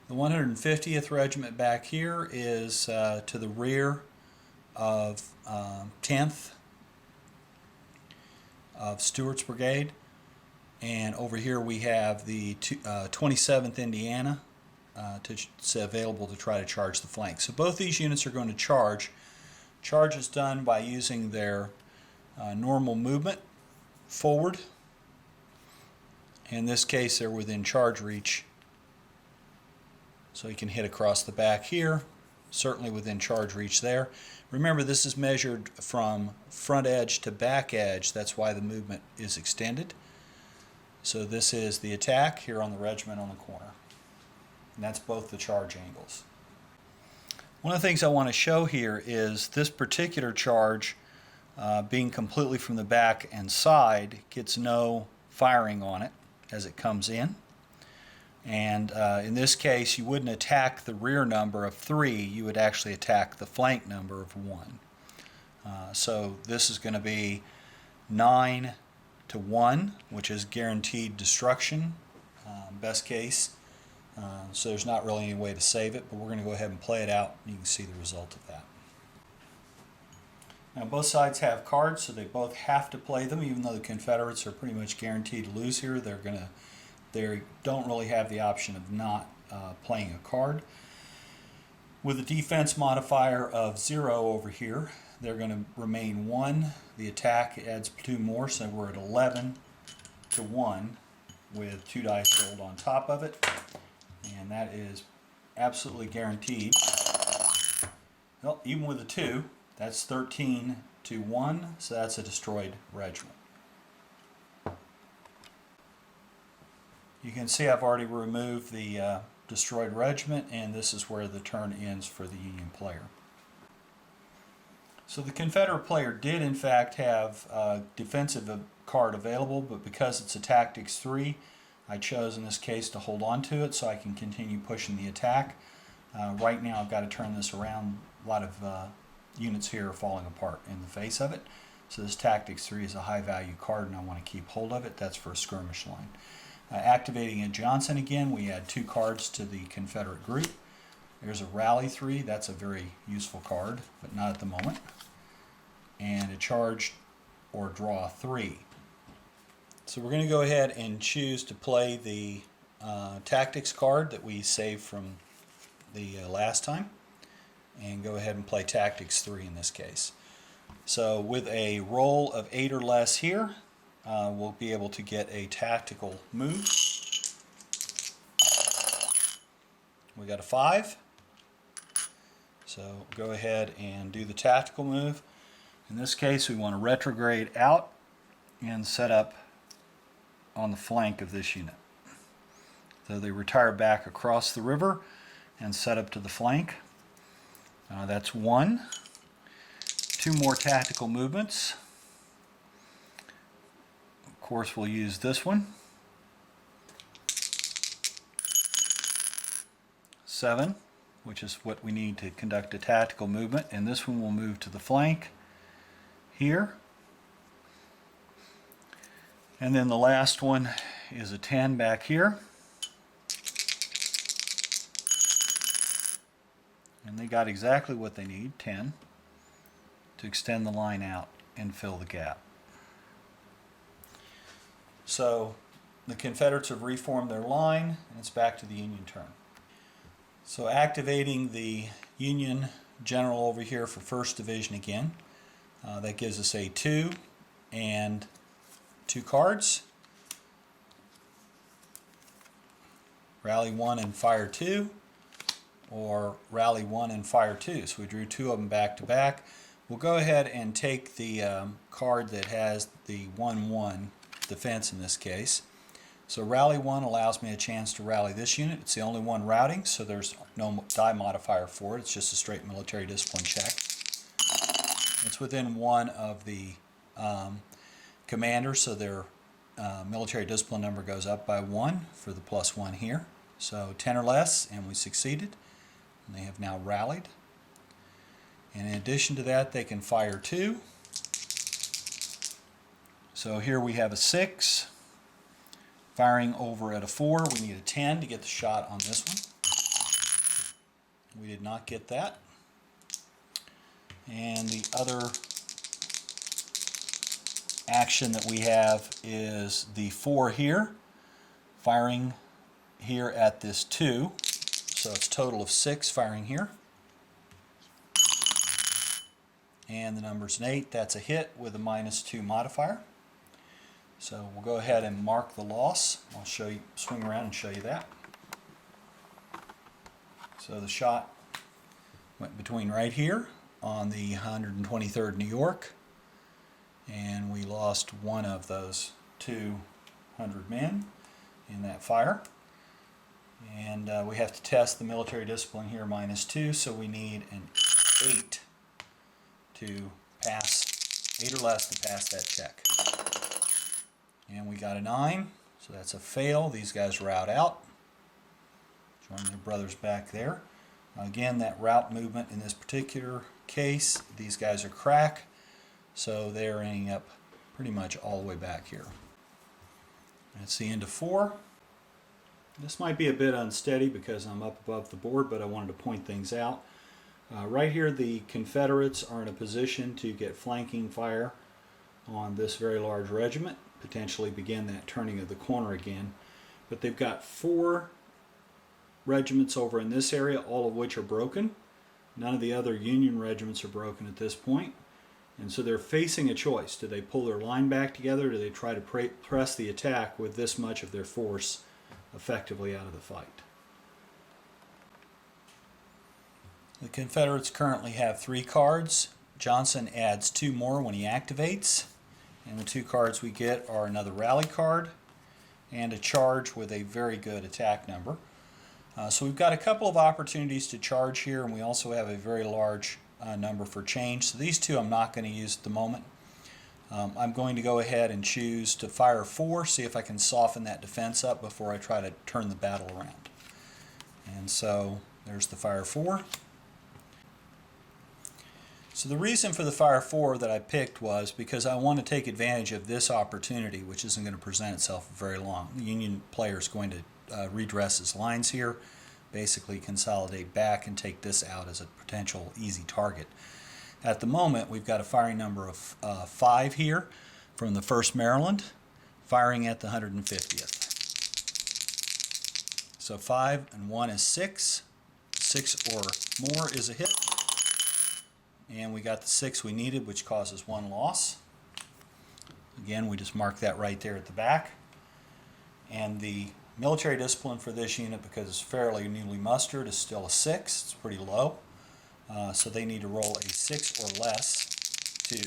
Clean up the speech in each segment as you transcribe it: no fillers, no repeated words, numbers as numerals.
The 150th Regiment back here is to the rear of 10th of Stewart's Brigade, and over here we have the 27th Indiana available to try to charge the flank. So both these units are going to charge. Charge is done by using their normal movement forward. In this case, they're within charge reach, so you can hit across the back here, certainly within charge reach there. Remember, this is measured from front edge to back edge. That's why the movement is extended. So this is the attack here on the regiment on the corner. And that's both the charge angles. One of the things I want to show here is this particular charge being completely from the back and side gets no firing on it as it comes in. And in this case, you wouldn't attack the rear number of 3, you would actually attack the flank number of 1. So this is going to be 9 to 1, which is guaranteed destruction, best case. So there's not really any way to save it, but we're going to go ahead and play it out, and you can see the result of that. Now both sides have cards, so they both have to play them, even though the Confederates are pretty much guaranteed to lose here. They don't really have the option of not playing a card. With a defense modifier of 0 over here, they're going to remain 1. The attack adds 2 more, so we're at 11 to 1 with 2 dice rolled on top of it. And that is absolutely guaranteed. Well, even with a 2, that's 13 to 1, so that's a destroyed regiment. You can see I've already removed the destroyed regiment, and this is where the turn ends for the Union player. So the Confederate player did in fact have a defensive card available, but because it's a Tactics 3, I chose in this case to hold on to it so I can continue pushing the attack. Right now I've got to turn this around. A lot of units here are falling apart in the face of it. So this Tactics 3 is a high value card and I want to keep hold of it. That's for a skirmish line. Activating a Johnson again, we add 2 cards to the Confederate group. There's a Rally 3, that's a very useful card, but not at the moment. And a Charge or Draw 3. So we're going to go ahead and choose to play the Tactics card that we saved from the last time, and go ahead and play Tactics 3 in this case. So with a roll of 8 or less here, we'll be able to get a tactical move. We got a 5, so go ahead and do the tactical move. In this case, we want to retrograde out and set up on the flank of this unit. So they retire back across the river and set up to the flank. That's 1. 2 more tactical movements. Of course, we'll use this one. 7, which is what we need to conduct a tactical movement, and this one will move to the flank here. And then the last one is a 10 back here. And they got exactly what they need, 10, to extend the line out and fill the gap. So the Confederates have reformed their line, and it's back to the Union turn. So activating the Union general over here for 1st Division again. That gives us a 2 and 2 cards. Rally 1 and fire 2, or rally 1 and fire 2. So we drew 2 of them back to back. We'll go ahead and take the card that has the 1-1 defense in this case. So rally 1 allows me a chance to rally this unit. It's the only one routing, so there's no die modifier for it. It's just a straight military discipline check. It's within 1 of the commanders, so their military discipline number goes up by 1 for the +1 here. So 10 or less, and we succeeded. And they have now rallied. And in addition to that, they can fire 2. So here we have a 6. Firing over at a 4, we need a 10 to get the shot on this one. We did not get that. And the other action that we have is the 4 here, firing here at this 2. So it's a total of 6 firing here. And the number's an 8. That's a hit with a -2 modifier. So we'll go ahead and mark the loss. I'll show you, swing around and show you that. So the shot went between right here on the 123rd New York, and we lost one of those 200 men in that fire. And we have to test the military discipline here, -2, so we need an 8 to pass, 8 or less to pass that check. And we got a 9, so that's a fail. These guys route out. Join their brothers back there. Again, that route movement in this particular case, these guys are crack, so they're ending up pretty much all the way back here. That's the end of 4. This might be a bit unsteady because I'm up above the board, but I wanted to point things out. Right here, the Confederates are in a position to get flanking fire on this very large regiment, potentially begin that turning of the corner again. But they've got 4 regiments over in this area, all of which are broken. None of the other Union regiments are broken at this point. And so they're facing a choice. Do they pull their line back together, or do they try to press the attack with this much of their force effectively out of the fight? The Confederates currently have 3 cards. Johnson adds 2 more when he activates. And the 2 cards we get are another rally card and a charge with a very good attack number. So we've got a couple of opportunities to charge here, and we also have a very large number for change. So these 2 I'm not going to use at the moment. I'm going to go ahead and choose to fire 4, see if I can soften that defense up before I try to turn the battle around. And so there's the fire 4. So the reason for the fire 4 that I picked was because I want to take advantage of this opportunity, which isn't going to present itself for very long. The Union player is going to redress his lines here, basically consolidate back and take this out as a potential easy target. At the moment, we've got a firing number of 5 here from the 1st Maryland, firing at the 150th. So 5 and 1 is 6. 6 or more is a hit. And we got the 6 we needed, which causes 1 loss. Again, we just mark that right there at the back. And the military discipline for this unit, because it's fairly newly mustered, is still a 6. It's pretty low. So they need to roll a 6 or less to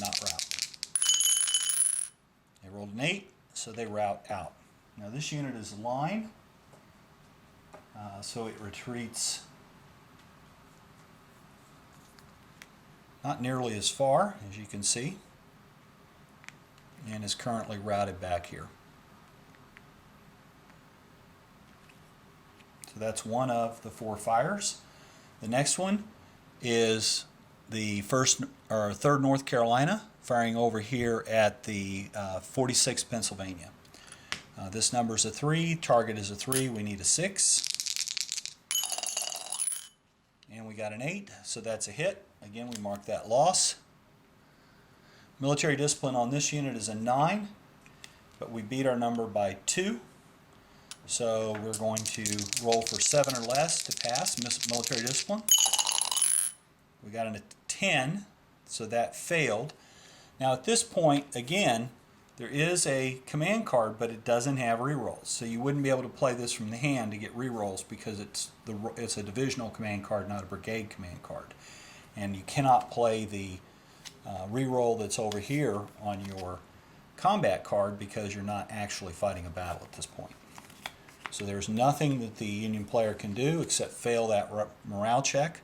not rout. They rolled an 8, so they rout out. Now this unit is line, so it retreats not nearly as far, as you can see, and is currently routed back here. So that's one of the 4 fires. The next one is the 3rd North Carolina, firing over here at the 46th Pennsylvania. This number is a 3, target is a 3, we need a 6. And we got an 8, so that's a hit. Again, we mark that loss. Military discipline on this unit is a 9, but we beat our number by 2. So we're going to roll for 7 or less to pass military discipline. We got a 10, so that failed. Now at this point, again, there is a command card, but it doesn't have rerolls. So you wouldn't be able to play this from the hand to get rerolls because it's a divisional command card, not a brigade command card. And you cannot play the reroll that's over here on your combat card because you're not actually fighting a battle at this point. So there's nothing that the Union player can do except fail that morale check.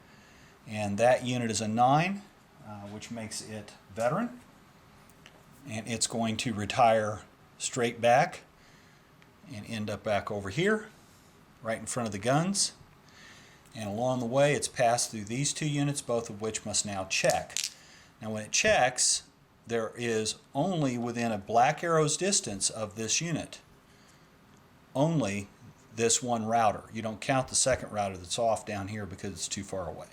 And that unit is a 9, which makes it veteran. And it's going to retire straight back and end up back over here, right in front of the guns. And along the way, it's passed through these 2 units, both of which must now check. Now when it checks, there is only within a black arrow's distance of this unit, only this one router. You don't count the second router that's off down here because it's too far away.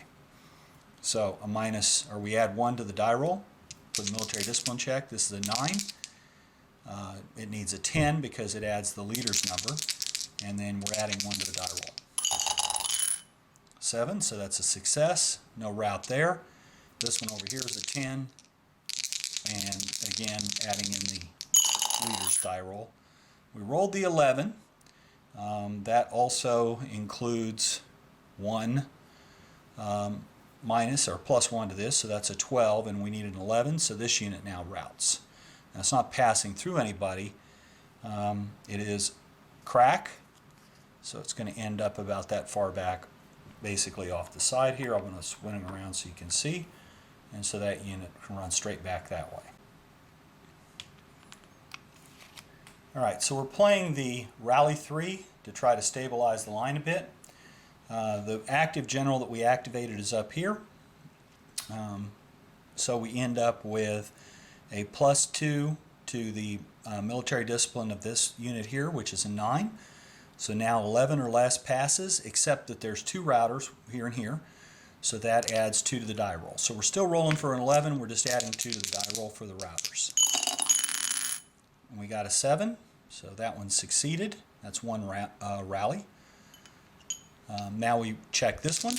So a minus, or we add 1 to the die roll for the military discipline check. This is a 9. It needs a 10 because it adds the leader's number, and then we're adding 1 to the die roll. 7, so that's a success. No route there. This one over here is a 10, and again adding in the leader's die roll. We rolled the 11. That also includes 1 minus or plus 1 to this, so that's a 12, and we need an 11, so this unit now routes. Now it's not passing through anybody. It is crack, so it's going to end up about that far back, basically off the side here. I'm going to swing them around so you can see, and so that unit can run straight back that way. Alright, so we're playing the Rally 3 to try to stabilize the line a bit. The active general that we activated is up here. So we end up with a +2 to the military discipline of this unit here, which is a 9. So now 11 or less passes, except that there's 2 routers here and here. So that adds 2 to the die roll. So we're still rolling for an 11, we're just adding 2 to the die roll for the routers. And we got a 7, so that one succeeded. That's 1 rally. Now we check this one.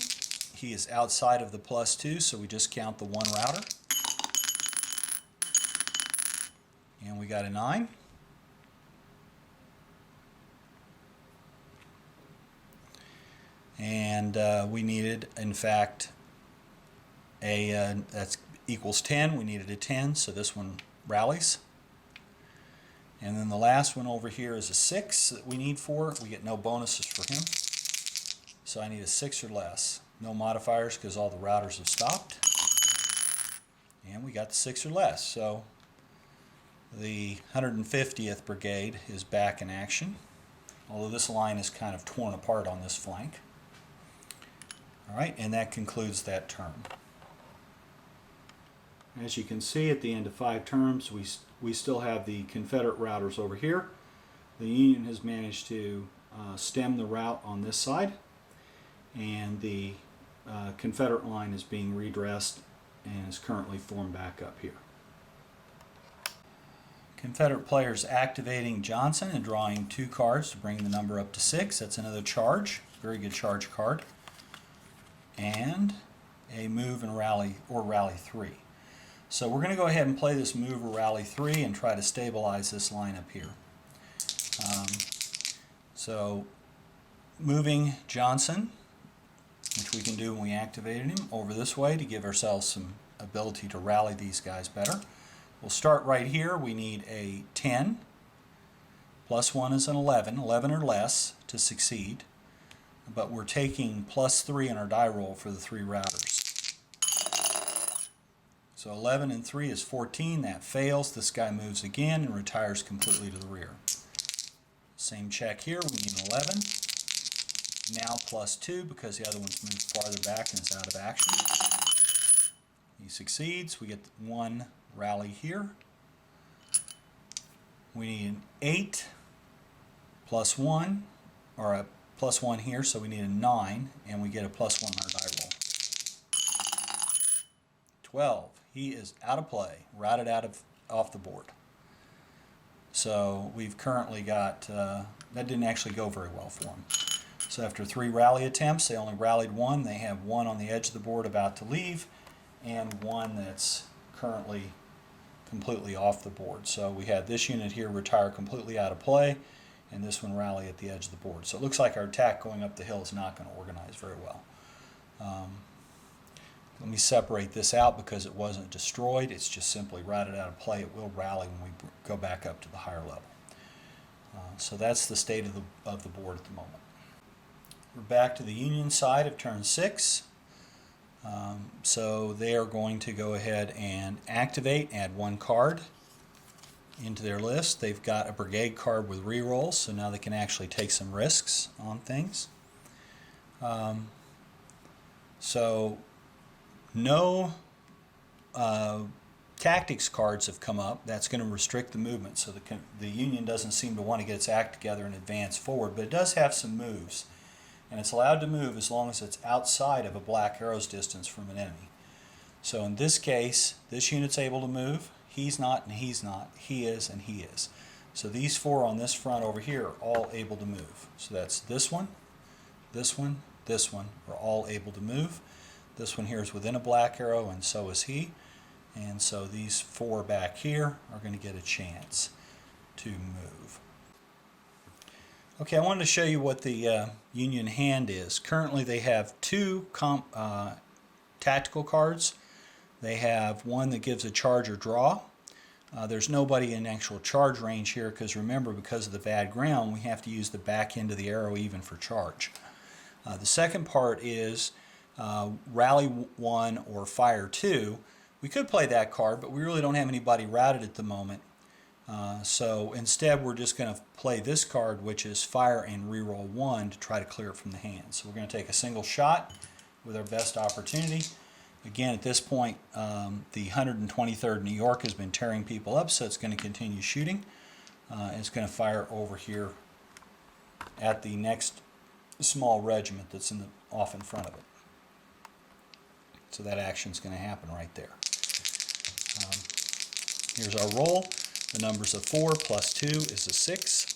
He is outside of the +2, so we just count the 1 router. And we got a 9. And we needed, in fact, that equals 10. We needed a 10, so this one rallies. And then the last one over here is a 6 that we need for. We get no bonuses for him. So I need a 6 or less. No modifiers because all the routers have stopped. And we got the 6 or less. So the 150th Brigade is back in action, although this line is kind of torn apart on this flank. Alright, and that concludes that term. As you can see, at the end of 5 terms, we still have the Confederate routers over here. The Union has managed to stem the route on this side, and the Confederate line is being redressed and is currently formed back up here. Confederate players activating Johnson and drawing 2 cards to bring the number up to 6. That's another charge, very good charge card. And a move and rally, or rally 3. So we're going to go ahead and play this move or rally 3 and try to stabilize this line up here. So moving Johnson, which we can do when we activated him, over this way to give ourselves some ability to rally these guys better. We'll start right here. We need a 10. +1 is an 11, 11 or less to succeed. But we're taking +3 in our die roll for the 3 routers. So 11 and 3 is 14. That fails. This guy moves again and retires completely to the rear. Same check here. We need an 11. Now +2 because the other one's moved farther back and is out of action. He succeeds. We get 1 rally here. We need an 8 +1, or a +1 here, so we need a 9, and we get a +1 on our die roll. 12. He is out of play, routed off the board. So we've currently got, that didn't actually go very well for him. So after 3 rally attempts, they only rallied 1. They have 1 on the edge of the board about to leave, and 1 that's currently completely off the board. So we had this unit here retire completely out of play, and this one rally at the edge of the board. So it looks like our attack going up the hill is not going to organize very well. Let me separate this out because it wasn't destroyed. It's just simply routed out of play. It will rally when we go back up to the higher level. So that's the state of the board at the moment. We're back to the Union side of turn 6. So they are going to go ahead and activate, add 1 card into their list. They've got a brigade card with rerolls, so now they can actually take some risks on things. So no tactics cards have come up, that's going to restrict the movement. So the Union doesn't seem to want to get its act together and advance forward, but it does have some moves. And it's allowed to move as long as it's outside of a black arrow's distance from an enemy. So in this case, this unit's able to move. He's not and he's not. He is and he is. So these four on this front over here are all able to move. So that's this one, this one, this one are all able to move. This one here is within a black arrow, and so is he. And so these four back here are going to get a chance to move. Okay, I wanted to show you what the Union hand is. Currently they have two tactical cards. They have one that gives a charge or draw. There's nobody in actual charge range here because remember, because of the bad ground, we have to use the back end of the arrow even for charge. The second part is Rally 1 or Fire 2. We could play that card, but we really don't have anybody routed at the moment. So instead we're just going to play this card, which is Fire and Reroll 1 to try to clear it from the hand. So we're going to take a single shot with our best opportunity. Again, at this point, the 123rd New York has been tearing people up, so it's going to continue shooting. It's going to fire over here at the next small regiment that's off in front of it. So that action's going to happen right there. Here's our roll. The number's a 4 plus 2 is a 6.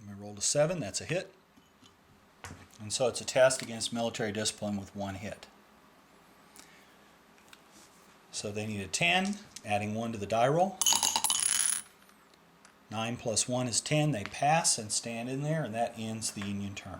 We rolled a 7, that's a hit. And so it's a test against military discipline with one hit. So they need a 10, adding 1 to the die roll. 9 plus 1 is 10. They pass and stand in there, and that ends the Union turn.